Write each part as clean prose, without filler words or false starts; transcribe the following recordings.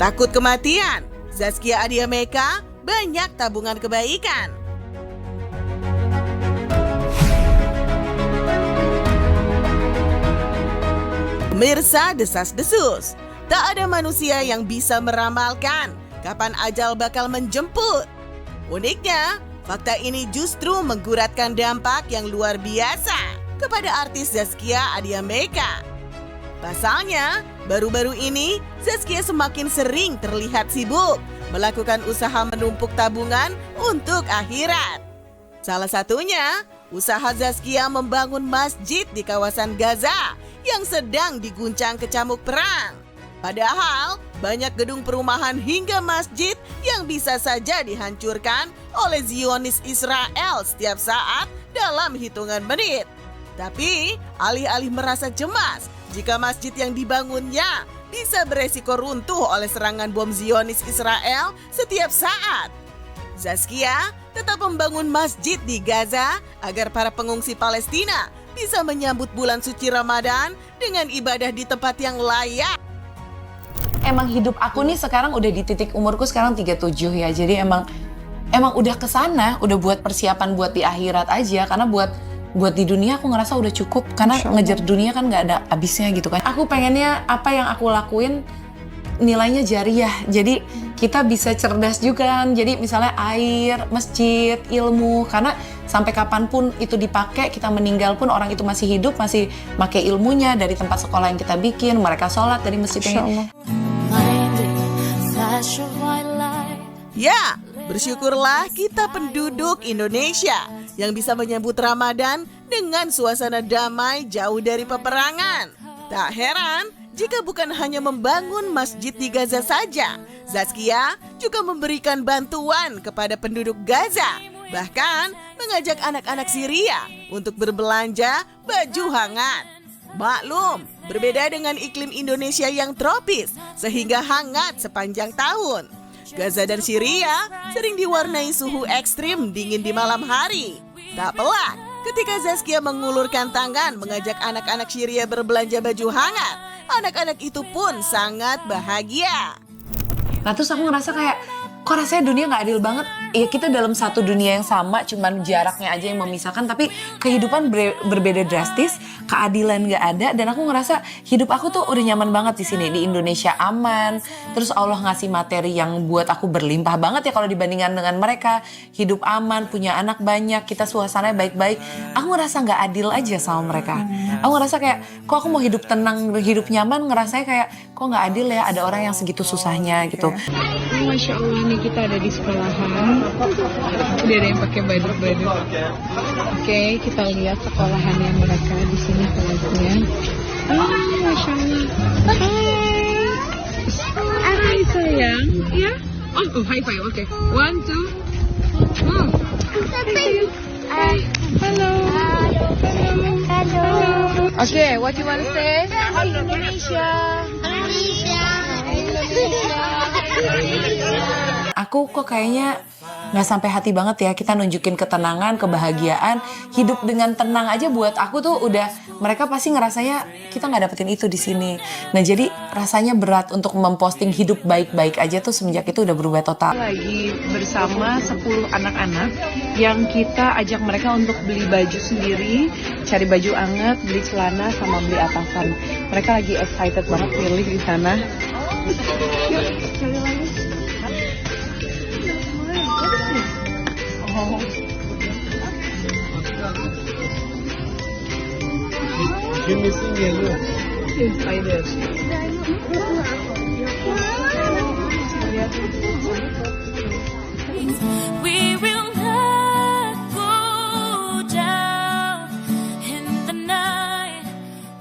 Takut kematian, Zaskia Adia Meka banyak tabungan kebaikan. Pemirsa desas-desus, tak ada manusia yang bisa meramalkan kapan ajal bakal menjemput. Uniknya, fakta ini justru mengguratkan dampak yang luar biasa kepada artis Zaskia Adia Meka. Pasalnya, baru-baru ini Zaskia semakin sering terlihat sibuk melakukan usaha menumpuk tabungan untuk akhirat. Salah satunya, usaha Zaskia membangun masjid di kawasan Gaza yang sedang diguncang kecamuk perang. Padahal, banyak gedung perumahan hingga masjid yang bisa saja dihancurkan oleh Zionis Israel setiap saat dalam hitungan menit. Tapi, alih-alih merasa cemas jika masjid yang dibangunnya bisa beresiko runtuh oleh serangan bom Zionis Israel setiap saat, Zaskia tetap membangun masjid di Gaza agar para pengungsi Palestina bisa menyambut bulan suci Ramadan dengan ibadah di tempat yang layak. Emang hidup aku nih sekarang udah di titik umurku sekarang 37 ya. Jadi emang udah kesana, udah buat persiapan buat di akhirat aja. Karena buat di dunia aku ngerasa udah cukup. Karena ngejar dunia kan gak ada habisnya gitu kan. Aku pengennya apa yang aku lakuin nilainya jariah. Jadi kita bisa cerdas juga kan. Jadi misalnya air, masjid, ilmu. Karena sampai kapanpun itu dipakai, kita meninggal pun orang itu masih hidup, masih pakai ilmunya dari tempat sekolah yang kita bikin, mereka sholat dari masjid yang Ya, bersyukurlah kita penduduk Indonesia yang bisa menyambut Ramadan dengan suasana damai jauh dari peperangan. Tak heran jika bukan hanya membangun masjid di Gaza saja, Zaskia juga memberikan bantuan kepada penduduk Gaza. Bahkan mengajak anak-anak Syria untuk berbelanja baju hangat. Maklum, berbeda dengan iklim Indonesia yang tropis sehingga hangat sepanjang tahun. Gaza dan Syria sering diwarnai suhu ekstrim dingin di malam hari. Tak pelak ketika Zaskia mengulurkan tangan mengajak anak-anak Syria berbelanja baju hangat. Anak-anak itu pun sangat bahagia. Nah terus aku ngerasa kayak, kok rasanya dunia gak adil banget? Ya kita dalam satu dunia yang sama, cuman jaraknya aja yang memisahkan, tapi kehidupan berbeda drastis, keadilan gak ada, dan aku ngerasa hidup aku tuh udah nyaman banget di sini, di Indonesia aman, terus Allah ngasih materi yang buat aku berlimpah banget ya kalau dibandingkan dengan mereka, hidup aman, punya anak banyak, kita suasananya baik-baik, aku ngerasa gak adil aja sama mereka. Aku ngerasa kayak, kok aku mau hidup tenang, hidup nyaman, ngerasanya kayak, kok gak adil ya ada orang yang segitu susahnya gitu. Masya Allah nih kita ada di sekolahan. Udah ada yang pakai badut-badut. Oke, kita lihat sekolahannya mereka di sini kelasnya. Masya Allah. Hai sayang. Ya. Oh, high five. Oke. 1, 2. Hello. Oke, what you want to say? Hi Indonesia. Aku kok kayaknya nggak sampai hati banget ya kita nunjukin ketenangan, kebahagiaan, hidup dengan tenang aja buat aku tuh udah mereka pasti ngerasanya kita nggak dapetin itu di sini. Nah jadi rasanya berat untuk memposting hidup baik-baik aja tuh semenjak itu udah berubah total. Lagi bersama 10 anak-anak yang kita ajak mereka untuk beli baju sendiri, cari baju anget, beli celana sama beli atasan. Mereka lagi excited banget milih di sana. Yuk, cari lagi. Oh. You missing yellow? Yes, I did. We will not go down in the night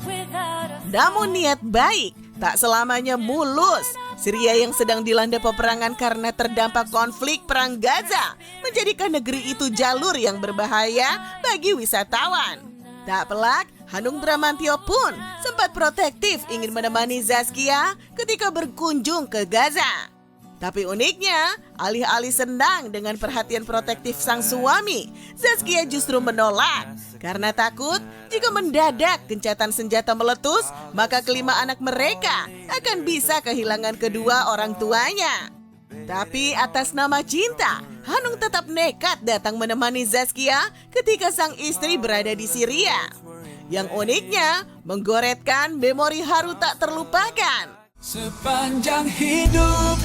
without a... Namun niat baik tak selamanya mulus. Syria yang sedang dilanda peperangan karena terdampak konflik perang Gaza menjadikan negeri itu jalur yang berbahaya bagi wisatawan. Tak pelak, Hanung Bramantyo pun sempat protektif ingin menemani Zaskia ketika berkunjung ke Gaza. Tapi uniknya, alih-alih senang dengan perhatian protektif sang suami, Zaskia justru menolak. Karena takut jika mendadak gencatan senjata meletus, maka kelima anak mereka akan bisa kehilangan kedua orang tuanya. Tapi atas nama cinta, Hanung tetap nekat datang menemani Zaskia ketika sang istri berada di Syria. Yang uniknya, menggoretkan memori haru tak terlupakan. Sepanjang hidup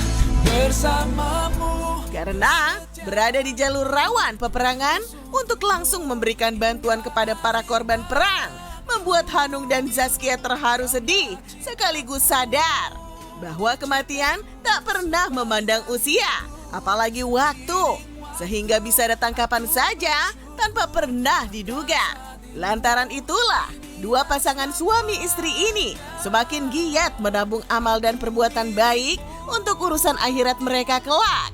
bersamamu. Karena berada di jalur rawan peperangan untuk langsung memberikan bantuan kepada para korban perang, membuat Hanung dan Zaskia terharu sedih sekaligus sadar bahwa kematian tak pernah memandang usia, apalagi waktu, sehingga bisa datang kapan saja tanpa pernah diduga. Lantaran itulah, dua pasangan suami istri ini semakin giat menabung amal dan perbuatan baik untuk urusan akhirat mereka kelak.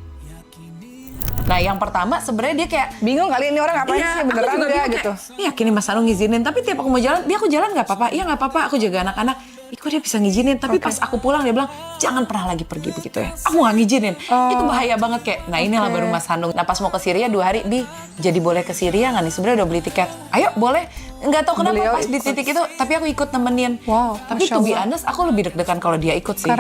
Nah yang pertama sebenarnya dia kayak Bingung kali ini orang ngapain sih, beneran aku juga enggak bingung, gitu. kayak, "Ini yakin nih Mas Hanung ngizinin, tapi tiap aku mau jalan, aku jalan nggak apa-apa, iya nggak apa-apa, aku jaga anak-anak." Ih, kok dia bisa ngizinin, tapi pas aku pulang dia bilang, "Jangan pernah lagi pergi begitu ya, aku nggak ngizinin." Itu bahaya banget kayak, nah inilah baru Mas Hanung. Nah pas mau ke Syria 2 hari, Bi, jadi boleh ke Syria nggak nih? Sebenarnya udah beli tiket, ayo boleh. Nggak tahu kenapa Beliau pas di titik itu, tapi aku ikut nemenin. Wow, Tapi Masya to be Allah. honest, aku lebih deg-degan kalau dia ikut sih.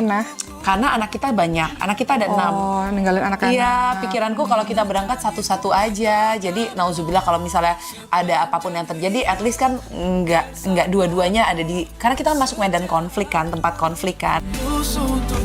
Karena anak kita banyak, anak kita ada 6. Oh, ninggalin anak-anak. Iya, pikiranku kalau kita berangkat satu-satu aja. Jadi nauzubillah kalau misalnya ada apapun yang terjadi, at least kan nggak dua-duanya ada di, karena kita masuk medan konflik kan, tempat konflik kan. Untuk